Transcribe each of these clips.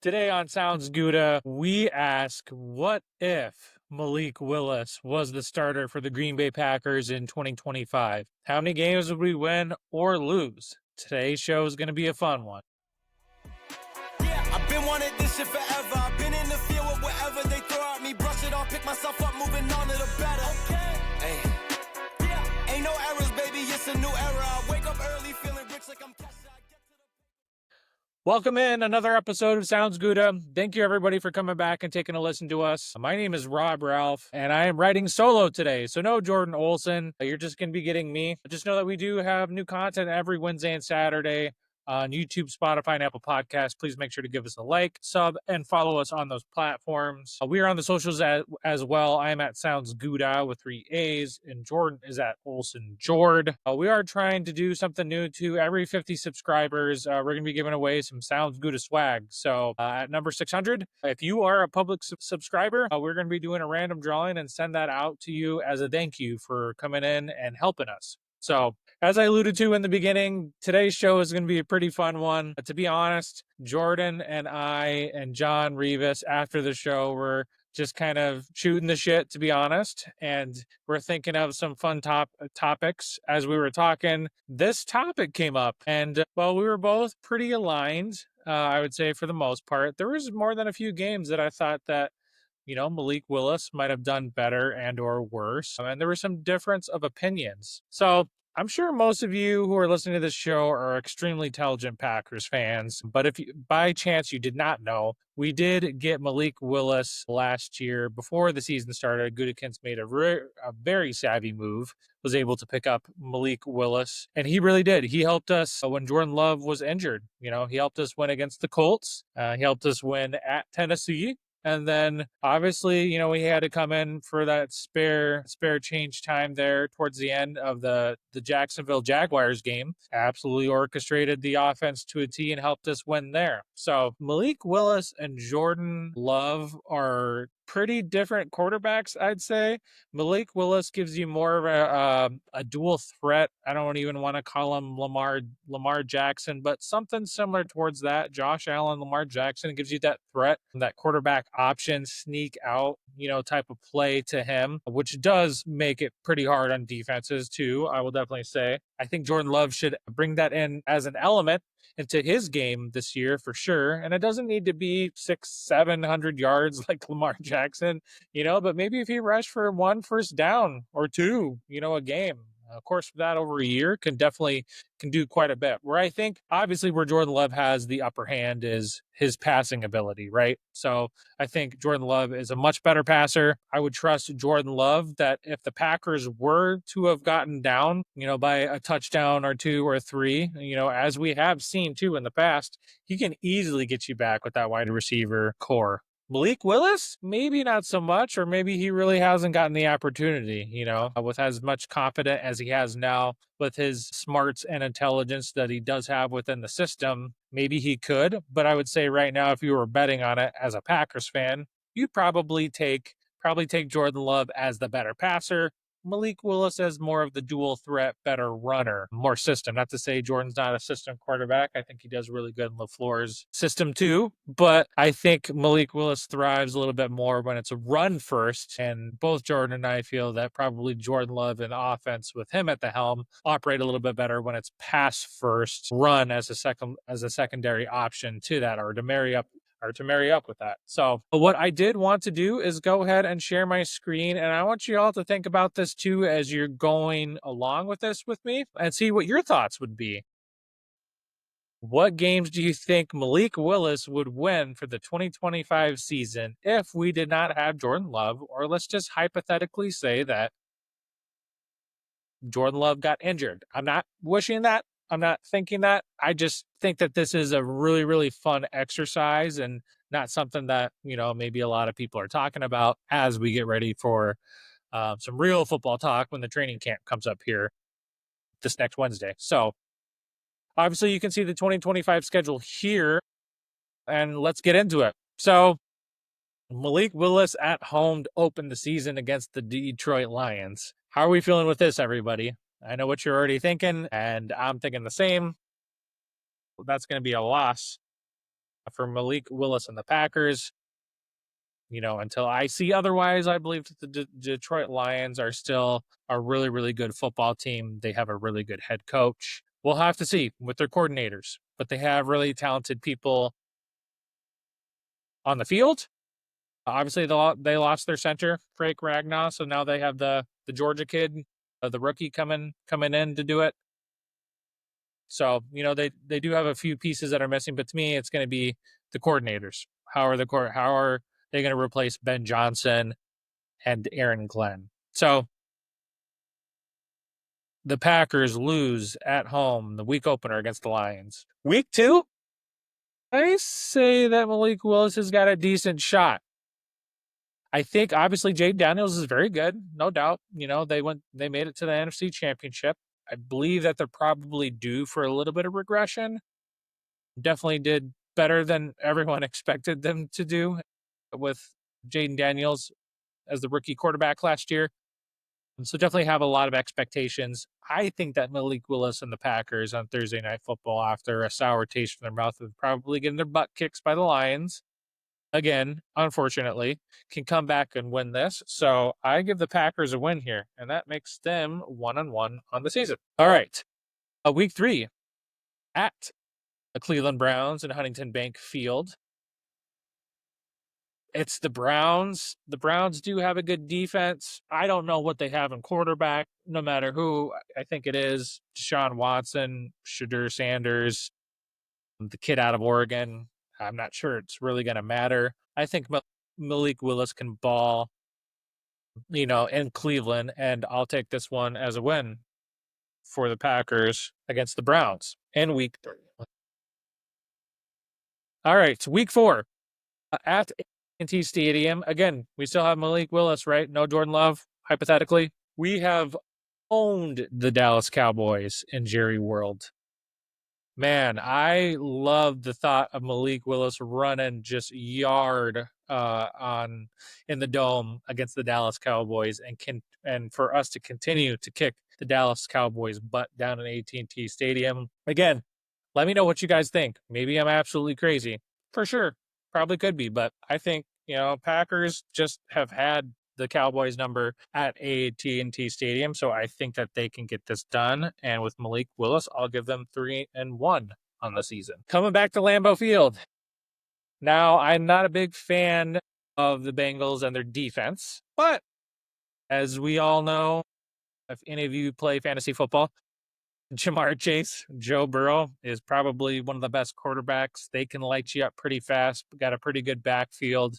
Today on Sounds Gouda, we ask, what if Malik Willis was the starter for the Green Bay Packers in 2025? How many games would we win or lose? Today's show is going to be a fun one. Yeah, I've been wanting this shit forever. I've been in the field with whatever they throw at me. Brush it off, pick myself up, moving on to the better. Okay. Hey. Yeah. Ain't no errors, baby. It's a new era. I wake up early feeling rich like I'm Kesha. Welcome in another episode of Sounds Gouda. Thank you everybody for coming back and taking a listen to us. My name is Rob Ralph and I am writing solo today. So no Jordan Olson. You're just going to be getting me. Just know that we do have new content every Wednesday and Saturday on YouTube, Spotify, and Apple Podcasts. Please make sure to give us a like, sub, and follow us on those platforms. We are on the socials as well. I am at Sounds Gouda with 3 A's, and Jordan is at Olson Jord. We are trying to do something new to every 50 subscribers. We're going to be giving away some Sounds Gouda swag. So at number 600, if you are a public subscriber, we're going to be doing a random drawing and send that out to you as a thank you for coming in and helping us. So, as I alluded to in the beginning, today's show is going to be a pretty fun one. To be honest, Jordan and I and John Rivas after the show were just kind of shooting the shit, to be honest. And we're thinking of some fun topics. As we were talking, this topic came up. And, well, we were both pretty aligned, I would say, for the most part. There was more than a few games that I thought that Malik Willis might have done better and or worse. And there was some difference of opinions. So I'm sure most of you who are listening to this show are extremely intelligent Packers fans. But if you, by chance you did not know, we did get Malik Willis last year before the season started. Gutekunst made a very savvy move, was able to pick up Malik Willis. And he really did. He helped us when Jordan Love was injured. He helped us win against the Colts. He helped us win at Tennessee. And then obviously, we had to come in for that spare change time there towards the end of the Jacksonville Jaguars game. Absolutely orchestrated the offense to a T and helped us win there. So Malik Willis and Jordan Love are pretty different quarterbacks, I'd say. Malik Willis gives you more of a dual threat. I don't even want to call him Lamar Jackson, but something similar towards that. Josh Allen, Lamar Jackson gives you that threat, that quarterback option, sneak out, type of play to him, which does make it pretty hard on defenses too, I will definitely say. I think Jordan Love should bring that in as an element into his game this year for sure. And it doesn't need to be 600-700 yards like Lamar Jackson, but maybe if he rushed for 1 first down or 2, a game. Of course, that over a year can do quite a bit. Where I think obviously where Jordan Love has the upper hand is his passing ability, right? So I think Jordan Love is a much better passer. I would trust Jordan Love that if the Packers were to have gotten down, by a touchdown or 2 or 3, as we have seen too in the past, he can easily get you back with that wide receiver core. Malik Willis, maybe not so much, or maybe he really hasn't gotten the opportunity, with as much confidence as he has now with his smarts and intelligence that he does have within the system. Maybe he could, but I would say right now, if you were betting on it as a Packers fan, you'd probably take Jordan Love as the better passer. Malik Willis as more of the dual threat, better runner, more system. Not to say Jordan's not a system quarterback. I think he does really good in LaFleur's system too. But I think Malik Willis thrives a little bit more when it's a run first. And both Jordan and I feel that probably Jordan Love and offense with him at the helm operate a little bit better when it's pass first, run as a secondary option to that, or to marry up with that. So what I did want to do is go ahead and share my screen. And I want you all to think about this too as you're going along with this with me and see what your thoughts would be. What games do you think Malik Willis would win for the 2025 season if we did not have Jordan Love? Or let's just hypothetically say that Jordan Love got injured. I'm not wishing that. I'm not thinking that. I just think that this is a really, really fun exercise and not something that, maybe a lot of people are talking about as we get ready for some real football talk when the training camp comes up here this next Wednesday. So obviously you can see the 2025 schedule here and let's get into it. So Malik Willis at home to open the season against the Detroit Lions. How are we feeling with this, everybody? I know what you're already thinking, and I'm thinking the same. That's going to be a loss for Malik Willis and the Packers. Until I see otherwise, I believe that the Detroit Lions are still a really, really good football team. They have a really good head coach. We'll have to see with their coordinators, but they have really talented people on the field. Obviously, they lost their center, Frank Ragnow, so now they have the Georgia kid, the rookie coming in to do it. So they do have a few pieces that are missing, but to me, it's going to be the coordinators. How are they going to replace Ben Johnson and Aaron Glenn? So the Packers lose at home the week opener against the Lions. Week 2, I say that Malik Willis has got a decent shot. I think obviously Jade Daniels is very good, no doubt. They made it to the NFC Championship. I believe that they're probably due for a little bit of regression. Definitely did better than everyone expected them to do with Jaden Daniels as the rookie quarterback last year. So definitely have a lot of expectations. I think that Malik Willis and the Packers on Thursday Night Football, after a sour taste in their mouth of probably getting their butt kicked by the Lions, again, unfortunately, can come back and win this. So I give the Packers a win here, and that makes them 1-1 on the season. All right. Week 3 at the Cleveland Browns in Huntington Bank Field. It's the Browns. The Browns do have a good defense. I don't know what they have in quarterback, no matter who. I think it is Deshaun Watson, Shadur Sanders, the kid out of Oregon. I'm not sure it's really going to matter. I think Malik Willis can ball, in Cleveland, and I'll take this one as a win for the Packers against the Browns in week 3. All right, week 4 at AT&T Stadium. Again, we still have Malik Willis, right? No Jordan Love, hypothetically. We have owned the Dallas Cowboys in Jerry World. Man, I love the thought of Malik Willis running just yard in the dome against the Dallas Cowboys, and for us to continue to kick the Dallas Cowboys butt down in AT&T Stadium. Again, let me know what you guys think. Maybe I'm absolutely crazy. For sure, probably could be, but I think Packers just have had the Cowboys number at AT&T Stadium, so I think that they can get this done. And with Malik Willis, I'll give them 3-1 on the season. Coming back to Lambeau Field. Now, I'm not a big fan of the Bengals and their defense, but as we all know, if any of you play fantasy football, Jamar Chase, Joe Burrow is probably one of the best quarterbacks. They can light you up pretty fast. Got a pretty good backfield.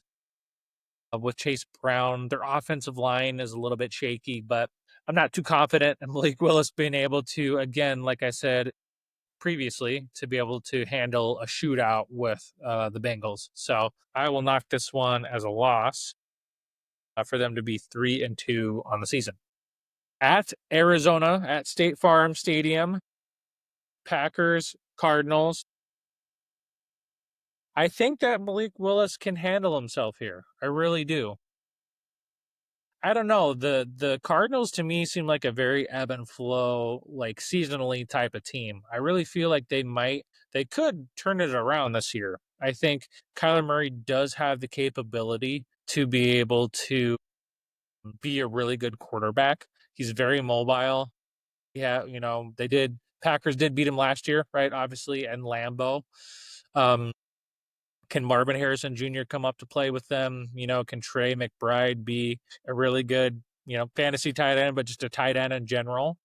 With Chase Brown, their offensive line is a little bit shaky, but I'm not too confident in Malik Willis being able to, again, like I said previously, to be able to handle a shootout with the Bengals. So I will knock this one as a loss for them to be 3-2 on the season. At Arizona, at State Farm Stadium, Packers, Cardinals. I think that Malik Willis can handle himself here. I really do. I don't know. The Cardinals to me seem like a very ebb and flow, like seasonally type of team. I really feel like they could turn it around this year. I think Kyler Murray does have the capability to be able to be a really good quarterback. He's very mobile. Yeah, Packers did beat him last year, right? Obviously, and Lambeau. Can Marvin Harrison Jr. come up to play with them? Can Trey McBride be a really good, fantasy tight end, but just a tight end in general?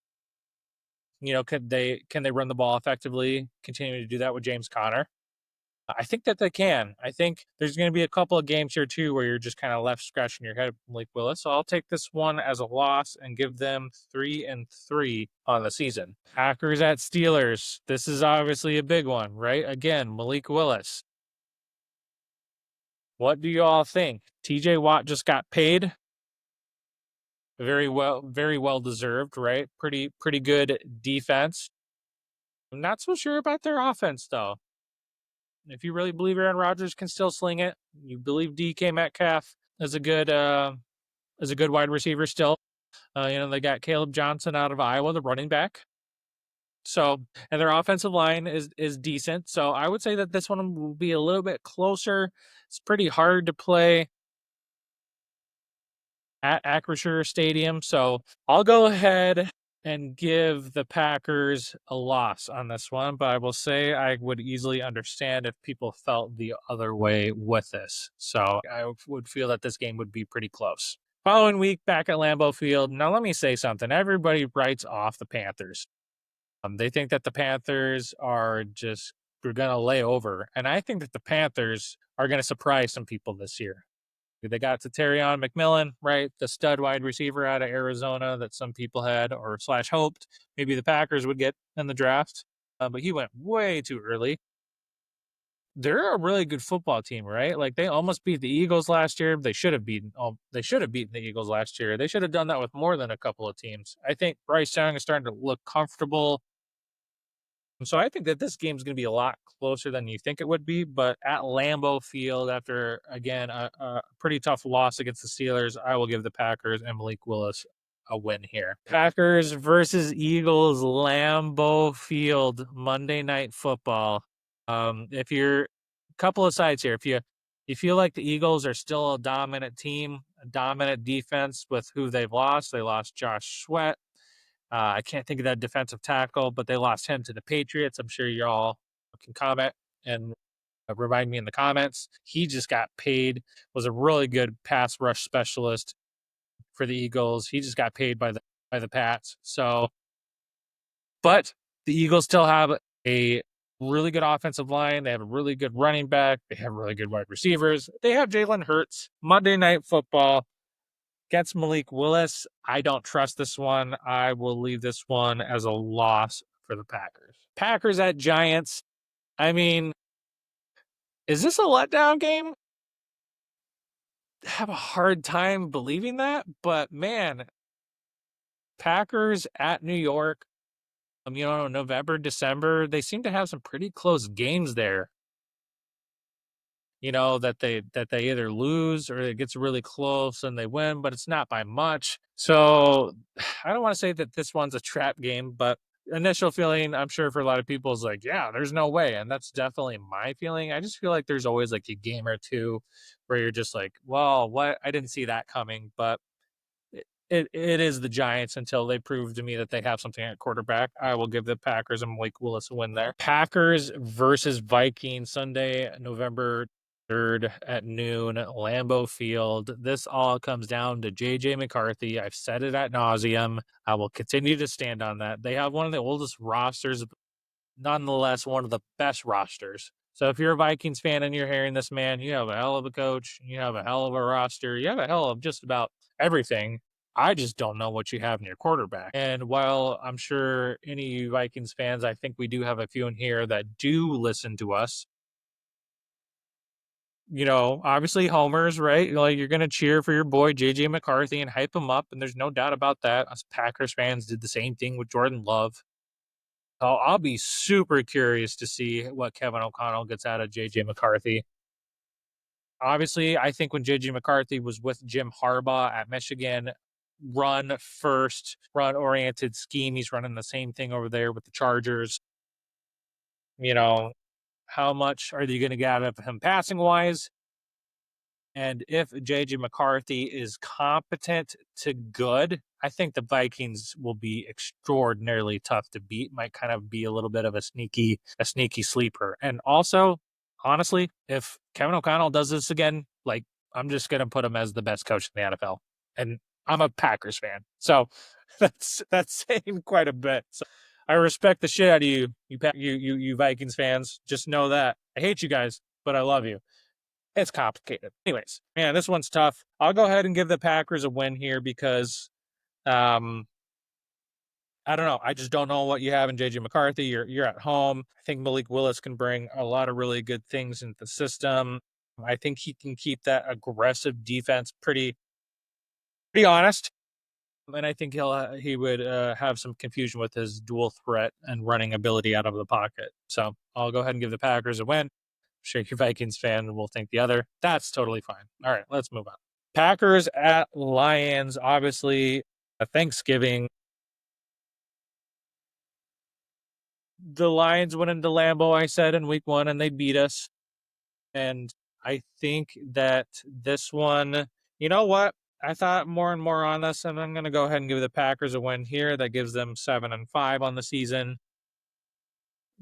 Can they run the ball effectively? Continue to do that with James Conner? I think that they can. I think there's going to be a couple of games here too where you're just kind of left scratching your head, Malik Willis. So I'll take this one as a loss and give them 3-3 on the season. Packers at Steelers. This is obviously a big one, right? Again, Malik Willis. What do you all think? TJ Watt just got paid. Very well deserved, right? Pretty good defense. I'm not so sure about their offense though. If you really believe Aaron Rodgers can still sling it, you believe DK Metcalf is a good wide receiver still. They got Caleb Johnson out of Iowa, the running back. So, and their offensive line is decent. So I would say that this one will be a little bit closer. It's pretty hard to play at Acrisure Stadium. So I'll go ahead and give the Packers a loss on this one, but I will say I would easily understand if people felt the other way with this. So I would feel that this game would be pretty close. Following week back at Lambeau Field. Now let me say something. Everybody writes off the Panthers. They think that the Panthers are just going to lay over, and I think that the Panthers are going to surprise some people this year. They got to Terrion McMillan, right? The stud wide receiver out of Arizona that some people had or slash hoped maybe the Packers would get in the draft. But he went way too early. They're a really good football team, right? Like they almost beat the Eagles last year. They should have beaten the Eagles last year. They should have done that with more than a couple of teams. I think Bryce Young is starting to look comfortable. So I think that this game is going to be a lot closer than you think it would be. But at Lambeau Field, after, again, a pretty tough loss against the Steelers, I will give the Packers and Malik Willis a win here. Packers versus Eagles, Lambeau Field, Monday Night Football. If you're a couple of sides here, if you feel like the Eagles are still a dominant team, a dominant defense with who they've lost, they lost Josh Sweat. I can't think of that defensive tackle, but they lost him to the Patriots. I'm sure y'all can comment and remind me in the comments. He just got paid, was a really good pass rush specialist for the Eagles. He just got paid by the Pats. So, but the Eagles still have a really good offensive line. They have a really good running back. They have really good wide receivers. They have Jalen Hurts. Monday Night Football against Malik Willis. I don't trust this one. I will leave this one as a loss for the Packers. Packers at Giants. I mean, is this a letdown game? I have a hard time believing that, but man, Packers at New York, November, December, they seem to have some pretty close games there. That they either lose or it gets really close and they win, but it's not by much. So I don't want to say that this one's a trap game, but initial feeling, I'm sure for a lot of people is like, yeah, there's no way. And that's definitely my feeling. I just feel like there's always like a game or two where you're just like, well, what? I didn't see that coming, but it is the Giants until they prove to me that they have something at quarterback. I will give the Packers and Malik Willis a win there. Packers versus Vikings, Sunday, November 3rd at noon, Lambeau Field. This all comes down to JJ McCarthy. I've said it ad nauseum. I will continue to stand on that. They have one of the oldest rosters, nonetheless, one of the best rosters. So if you're a Vikings fan and you're hearing this, man, you have a hell of a coach, you have a hell of a roster, you have a hell of just about everything. I just don't know what you have in your quarterback. And while I'm sure any Vikings fans, I think we do have a few in here that do listen to us. Obviously homers, right? Like you're going to cheer for your boy JJ McCarthy and hype him up. And there's no doubt about that. Us Packers fans did the same thing with Jordan Love. So I'll be super curious to see what Kevin O'Connell gets out of JJ McCarthy. Obviously, I think when JJ McCarthy was with Jim Harbaugh at Michigan, run first, run oriented scheme. He's running the same thing over there with the Chargers. How much are you going to get out of him passing wise? And if JJ McCarthy is competent to good, I think the Vikings will be extraordinarily tough to beat. Might kind of be a little bit of a sneaky sleeper. And also, honestly, if Kevin O'Connell does this again, like I'm just gonna put him as the best coach in the NFL. And I'm a Packers fan, so that's saying quite a bit. So I respect the shit out of you Vikings fans. Just know that I hate you guys, but I love you. It's complicated. Anyways, man, this one's tough. I'll go ahead and give the Packers a win here because I don't know. I just don't know what you have in JJ McCarthy. You're at home. I think Malik Willis can bring a lot of really good things into the system. I think he can keep that aggressive defense pretty honest. And I think he would have some confusion with his dual threat and running ability out of the pocket. So I'll go ahead and give the Packers a win. Sure, your Vikings fan will think the other. That's totally fine. All right, let's move on. Packers at Lions, obviously a Thanksgiving. the Lions went into Lambeau, I said, in week 1, and they beat us. And I think that this one, you know what? I thought more and more on this, and I'm going to go ahead and give the Packers a win here. That gives them 7-5 on the season.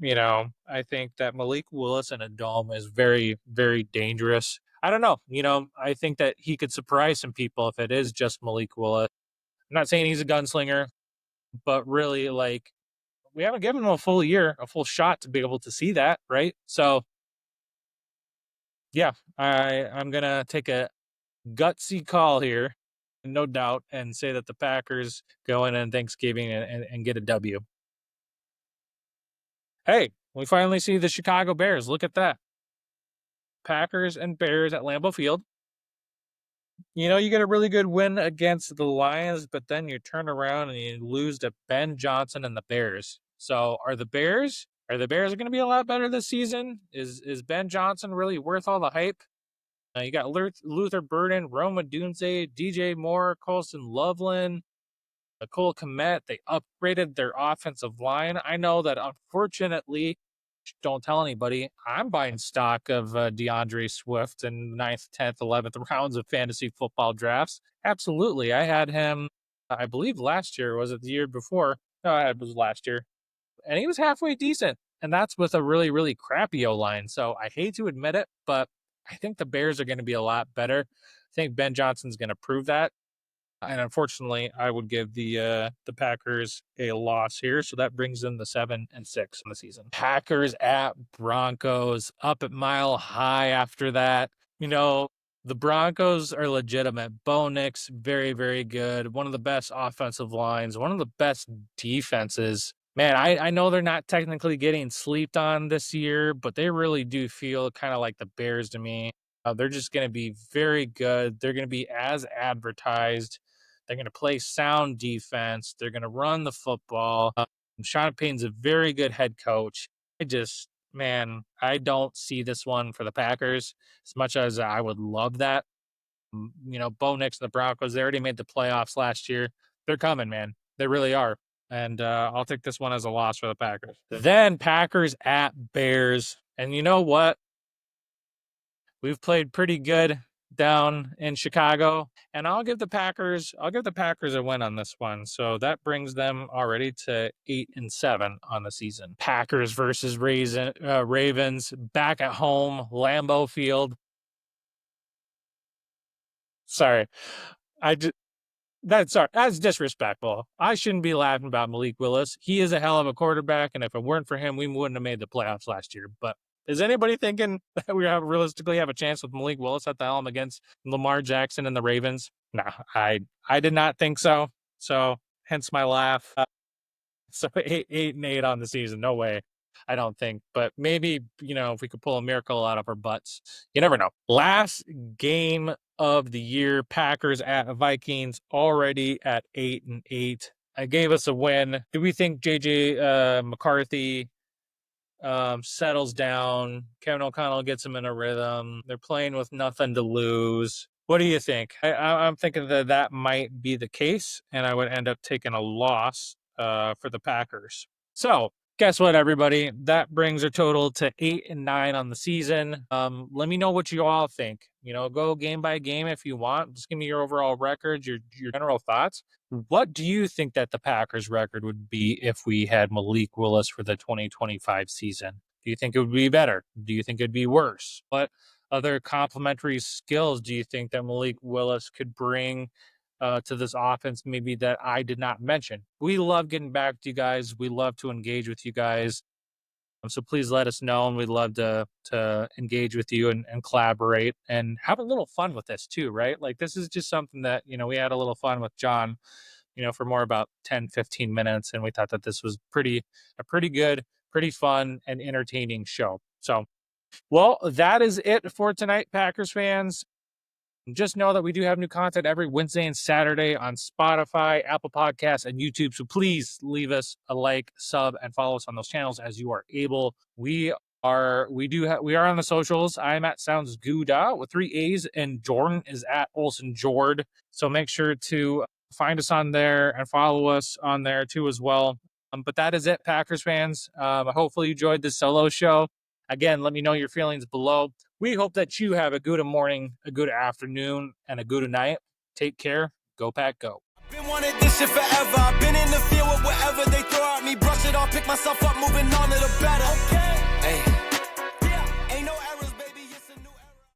I think that Malik Willis in a dome is very, very dangerous. I don't know. I think that he could surprise some people if it is just Malik Willis. I'm not saying he's a gunslinger, but really, like, we haven't given him a full year, a full shot to be able to see that, right? So, yeah, I'm going to take a gutsy call here, no doubt, and say that the Packers go in on Thanksgiving and get a W. Hey, we finally see the Chicago Bears. Look at that. Packers and Bears at Lambeau Field. You get a really good win against the Lions, but then you turn around and you lose to Ben Johnson and the Bears. So are the Bears going to be a lot better this season? Is Ben Johnson really worth all the hype? You got Luther Burden, Roma Dunze, DJ Moore, Colston Loveland, Nicole Komet. They upgraded their offensive line. I know that, unfortunately, don't tell anybody, I'm buying stock of DeAndre Swift in the 9th, 10th, 11th rounds of fantasy football drafts. Absolutely. I had him, I believe last year. Was it the year before? No, it was last year. And he was halfway decent. And that's with a really, really crappy O-line. So I hate to admit it, but I think the Bears are going to be a lot better. I think Ben Johnson's going to prove that. And unfortunately, I would give the Packers a loss here. So that brings them to 7-6 in the season. Packers at Broncos, up at Mile High after that. The Broncos are legitimate. Bo Nix, very, very good. One of the best offensive lines, one of the best defenses. Man, I know they're not technically getting sleeped on this year, but they really do feel kind of like the Bears to me. They're just going to be very good. They're going to be as advertised. They're going to play sound defense. They're going to run the football. Sean Payton's a very good head coach. I don't see this one for the Packers as much as I would love that. Bo Nix and the Broncos, they already made the playoffs last year. They're coming, man. They really are. And I'll take this one as a loss for the Packers. Then Packers at Bears. And you know what? We've played pretty good down in Chicago, and I'll give the Packers a win on this one. So that brings them already to 8-7 on the season. Packers versus Ravens back at home, Lambeau Field. Sorry. That's disrespectful. I shouldn't be laughing about Malik Willis. He is a hell of a quarterback, and if it weren't for him, we wouldn't have made the playoffs last year. But is anybody thinking that we realistically have a chance with Malik Willis at the helm against Lamar Jackson and the Ravens? No, I did not think so. So hence my laugh. So 8-8 on the season. No way. I don't think. But maybe, if we could pull a miracle out of our butts. You never know. Last game of the year, Packers at Vikings, already at 8-8. I gave us a win. Do we think JJ McCarthy settles down? Kevin O'Connell gets him in a rhythm. They're playing with nothing to lose. What do you think? I'm thinking that might be the case, and I would end up taking a loss for the Packers. So guess what, everybody? That brings our total to 8-9 on the season. Let me know what you all think. Go game by game if you want. Just give me your overall record, your general thoughts. What do you think that the Packers record would be if we had Malik Willis for the 2025 season? Do you think it would be better? Do you think it'd be worse? What other complementary skills do you think that Malik Willis could bring to this offense, maybe that I did not mention? We love getting back to you guys. We love to engage with you guys. So please let us know, and we'd love to engage with you and collaborate and have a little fun with this too, right? Like, this is just something that, we had a little fun with John, for more about 10, 15 minutes. And we thought that this was a pretty good, pretty fun and entertaining show. So, well, that is it for tonight, Packers fans. Just know that we do have new content every Wednesday and Saturday on Spotify, Apple Podcasts, and YouTube. So please leave us a like, sub, and follow us on those channels as you are able. We are on the socials. I'm at Sounds Gouda with 3 A's, and Jordan is at Olsen Jord. So make sure to find us on there and follow us on there too as well. But that is it, Packers fans. Hopefully you enjoyed this solo show. Again, let me know your feelings below. We hope that you have a good morning, a good afternoon, and a good night. Take care. Go Pack, go. Been wanted this shit forever. I've been in the field with whatever they throw at me. Brush it off, pick myself up, moving on.